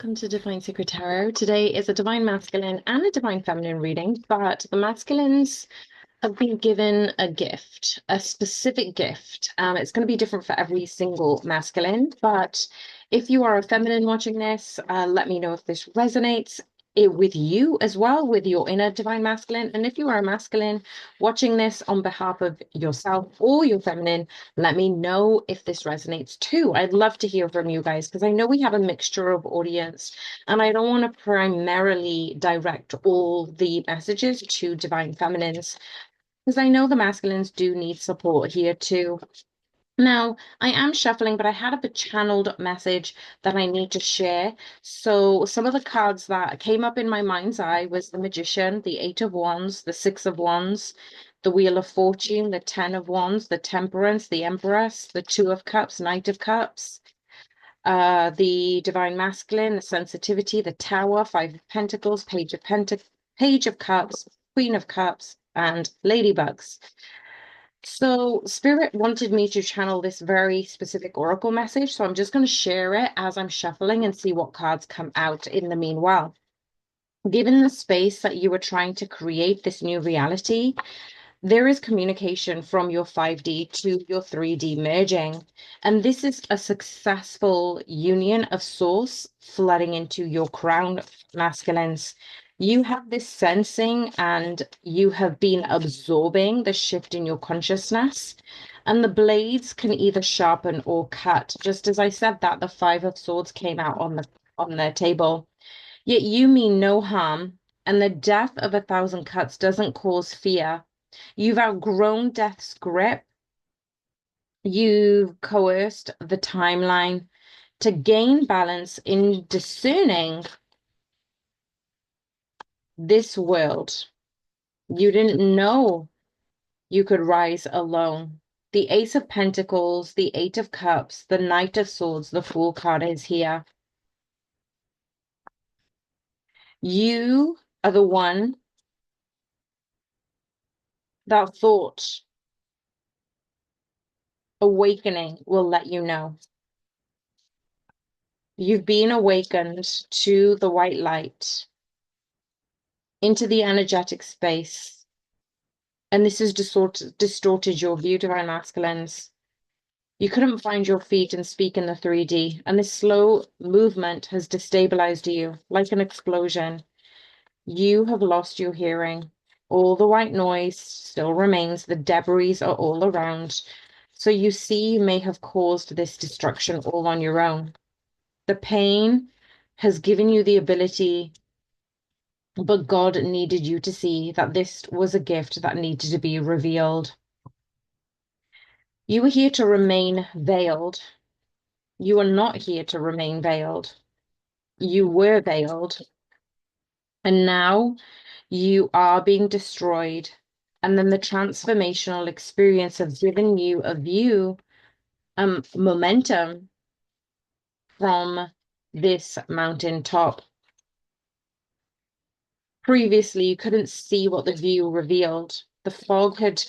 welcome to Divine Secret Tarot. Today is a Divine Masculine and a Divine Feminine reading, but the masculines have been given a gift, a specific gift. It's going to be different for every single masculine, but if you are a feminine watching this, let me know if this resonates with you as well, with your inner divine masculine. And if you are a masculine watching this on behalf of yourself or your feminine, let me know if this resonates too. I'd love to hear from you guys because I know we have a mixture of audience and I don't want to primarily direct all the messages to divine feminines because I know the masculines do need support here too. Now, I am shuffling, but I had a channeled message that I need to share. So, some of the cards that came up in my mind's eye was the Magician, the Eight of Wands, the Six of Wands, the Wheel of Fortune, the Ten of Wands, the Temperance, the Empress, the Two of Cups, Knight of Cups, the Divine Masculine, the Sensitivity, the Tower, Five of Pentacles, Page of Cups, Queen of Cups, and Ladybugs. So Spirit wanted me to channel this very specific oracle message, so I'm just going to share it as I'm shuffling and see what cards come out in the meanwhile. Given the space that you are trying to create this new reality, there is communication from your 5D to your 3D merging. And this is a successful union of source flooding into your crown masculines. You have this sensing and you have been absorbing the shift in your consciousness. And the blades can either sharpen or cut. Just as I said that, the Five of Swords came out on the table. Yet you mean no harm, and the death of 1,000 cuts doesn't cause fear. You've outgrown death's grip. You've coerced the timeline to gain balance in discerning this world. You didn't know you could rise alone. The Ace of Pentacles, the Eight of Cups, the Knight of Swords, the Fool card is here. You are the one that thought awakening will let you know. You've been awakened to the white light, into the energetic space. And this has distorted your view, divine masculines. You couldn't find your feet and speak in the 3D. And this slow movement has destabilized you like an explosion. You have lost your hearing. All the white noise still remains. The debris are all around. So you see, you may have caused this destruction all on your own. The pain has given you the ability, but God needed you to see that this was a gift that needed to be revealed. You were here to remain veiled. You are not here to remain veiled. You were veiled, and now you are being destroyed. And then the transformational experience has given you a view, momentum from this mountaintop. Previously, you couldn't see what the view revealed. The fog had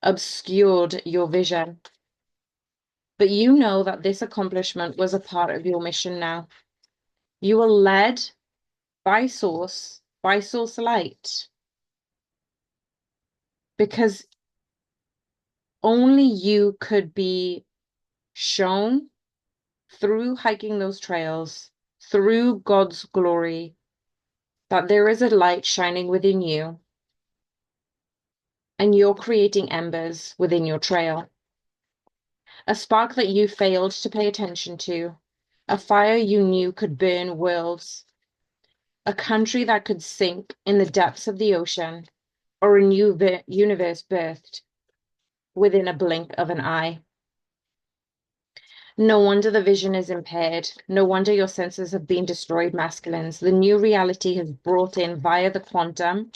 obscured your vision. But you know that this accomplishment was a part of your mission now. You were led by Source Light, because only you could be shown through hiking those trails, through God's glory, that there is a light shining within you, and you're creating embers within your trail. A spark that you failed to pay attention to, a fire you knew could burn worlds, a country that could sink in the depths of the ocean, or a new universe birthed within a blink of an eye. No wonder the vision is impaired. No wonder your senses have been destroyed, masculines. The new reality has brought in via the quantum,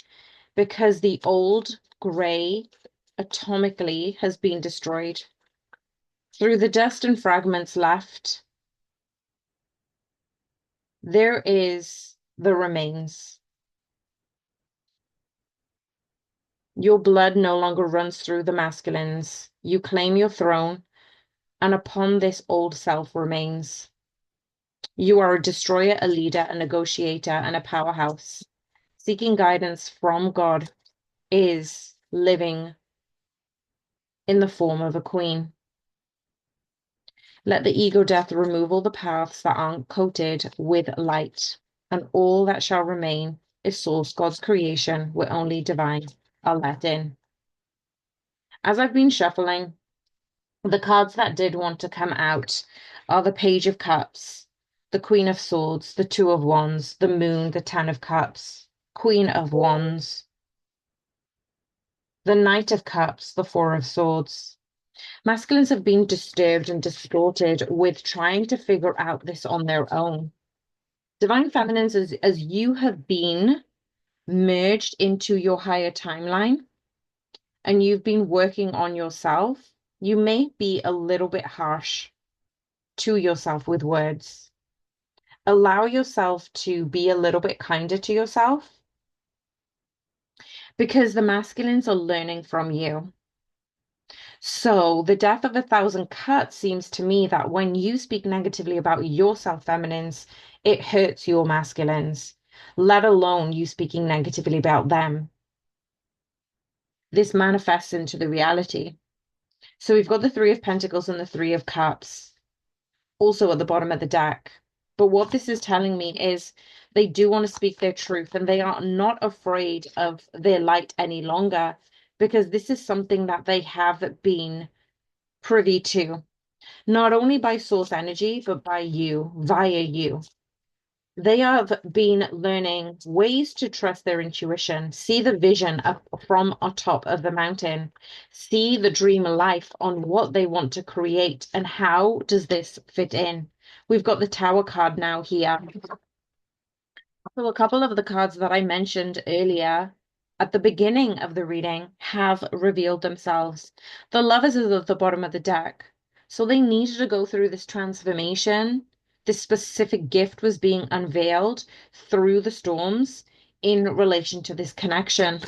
because the old gray atomically has been destroyed. Through the dust and fragments left, there is the remains. Your blood no longer runs through the masculines. You claim your throne, and upon this old self remains. You are a destroyer, a leader, a negotiator, and a powerhouse. Seeking guidance from God is living in the form of a queen. Let the ego death remove all the paths that aren't coated with light, and all that shall remain is source God's creation where only divine are let in. As I've been shuffling, the cards that did want to come out are the Page of Cups, the Queen of Swords, the Two of Wands, the Moon, the Ten of Cups, Queen of Wands, the Knight of Cups, the Four of Swords. Masculines have been disturbed and distorted with trying to figure out this on their own. Divine Feminines, as you have been merged into your higher timeline and you've been working on yourself, you may be a little bit harsh to yourself with words. Allow yourself to be a little bit kinder to yourself because the masculines are learning from you. So the death of a thousand cuts seems to me that when you speak negatively about yourself, feminines, it hurts your masculines, let alone you speaking negatively about them. This manifests into the reality. So we've got the Three of Pentacles and the Three of Cups also at the bottom of the deck. But what this is telling me is they do want to speak their truth and they are not afraid of their light any longer because this is something that they have been privy to, not only by source energy, but by you, via you. They have been learning ways to trust their intuition, see the vision up from atop of the mountain, see the dream life on what they want to create and how does this fit in. We've got the Tower card now here. So a couple of the cards that I mentioned earlier at the beginning of the reading have revealed themselves. The Lovers is at the bottom of the deck. So they needed to go through this transformation. This specific gift was being unveiled through the storms in relation to this connection.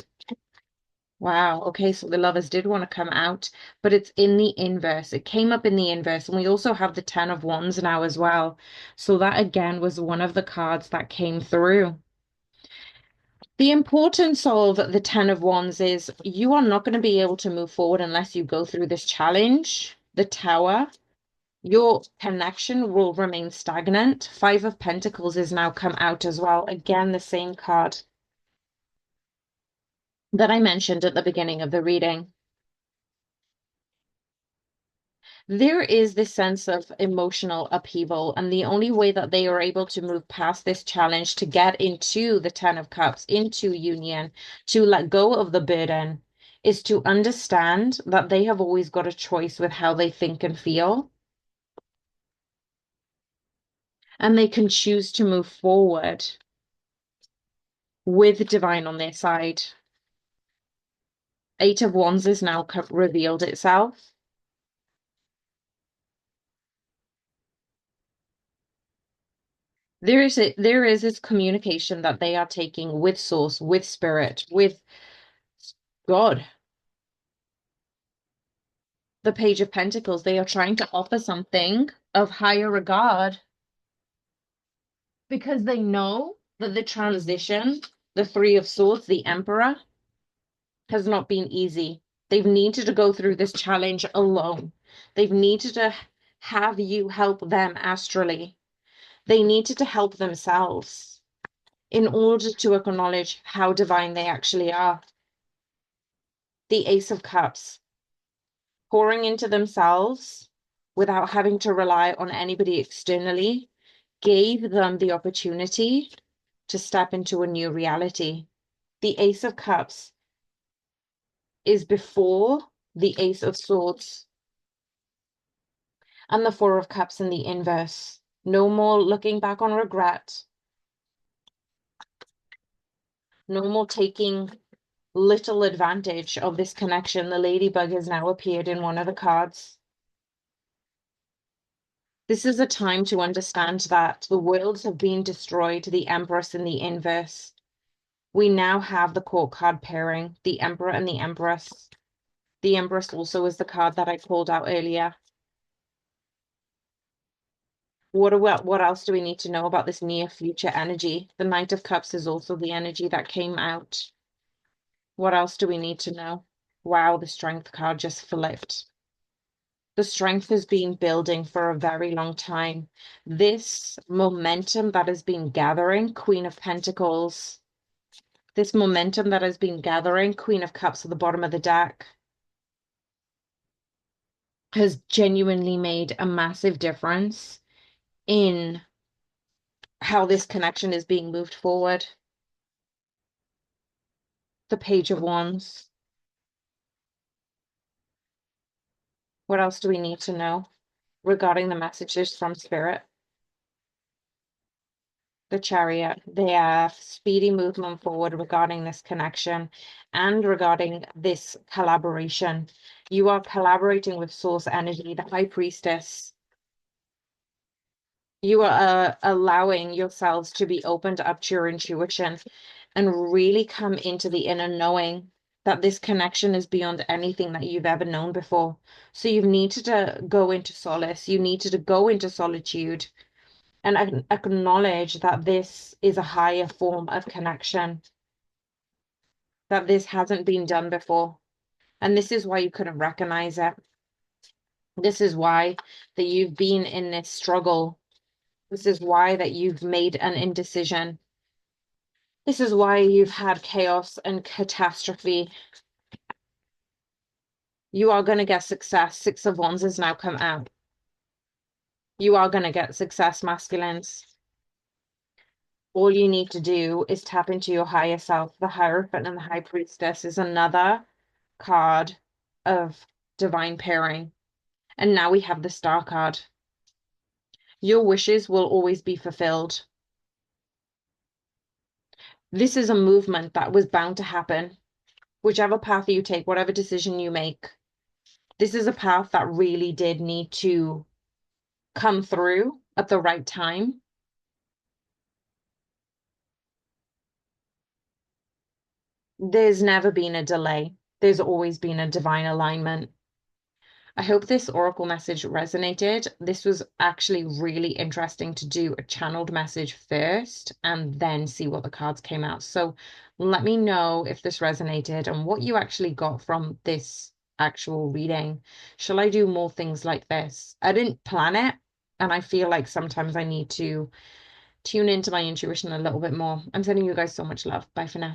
Wow. Okay. So the Lovers did want to come out, but it's in the inverse. It came up in the inverse. And we also have the Ten of Wands now as well. So that again was one of the cards that came through. The importance of the Ten of Wands is you are not going to be able to move forward unless you go through this challenge. The Tower, your connection will remain stagnant. Five of Pentacles is now come out as well. Again, the same card that I mentioned at the beginning of the reading. There is this sense of emotional upheaval, and the only way that they are able to move past this challenge to get into the Ten of Cups, into union, to let go of the burden, is to understand that they have always got a choice with how they think and feel. And they can choose to move forward with divine on their side. Eight of Wands has now revealed itself. There is this communication that they are taking with source, with spirit, with God. The Page of Pentacles, they are trying to offer something of higher regard because they know that the transition, the Three of Swords, the Emperor, has not been easy. They've needed to go through this challenge alone. They've needed to have you help them astrally. They needed to help themselves in order to acknowledge how divine they actually are. The Ace of Cups, pouring into themselves without having to rely on anybody externally, gave them the opportunity to step into a new reality. The Ace of Cups is before the Ace of Swords and the Four of Cups in the inverse. No more looking back on regret. No more taking little advantage of this connection. The Ladybug has now appeared in one of the cards. This is a time to understand that the worlds have been destroyed, the Empress in the inverse. We now have the court card pairing, the Emperor and the Empress. The Empress also is the card that I called out earlier. What else do we need to know about this near future energy? The Knight of Cups is also the energy that came out. What else do we need to know? Wow, the Strength card just flipped. The strength has been building for a very long time. This momentum that has been gathering, Queen of Pentacles, this momentum that has been gathering, Queen of Cups at the bottom of the deck, has genuinely made a massive difference in how this connection is being moved forward. The Page of Wands. What else do we need to know regarding the messages from Spirit? The Chariot. They have speedy movement forward regarding this connection and regarding this collaboration. You are collaborating with Source Energy, the High Priestess. You are allowing yourselves to be opened up to your intuition and really come into the inner knowing that this connection is beyond anything that you've ever known before. So you've needed to go into solace. You needed to go into solitude and acknowledge that this is a higher form of connection, that this hasn't been done before. And this is why you couldn't recognize it. This is why that you've been in this struggle. This is why that you've made an indecision. This is why you've had chaos and catastrophe. You are going to get success. Six of Wands has now come out. You are going to get success, masculines. All you need to do is tap into your higher self. The Hierophant and the High Priestess is another card of divine pairing. And now we have the Star card. Your wishes will always be fulfilled. This is a movement that was bound to happen. Whichever path you take, whatever decision you make, this is a path that really did need to come through at the right time. There's never been a delay. There's always been a divine alignment. I hope this oracle message resonated. This was actually really interesting to do a channeled message first and then see what the cards came out. So let me know if this resonated and what you actually got from this actual reading. Shall I do more things like this? I didn't plan it, and I feel like sometimes I need to tune into my intuition a little bit more. I'm sending you guys so much love. Bye for now.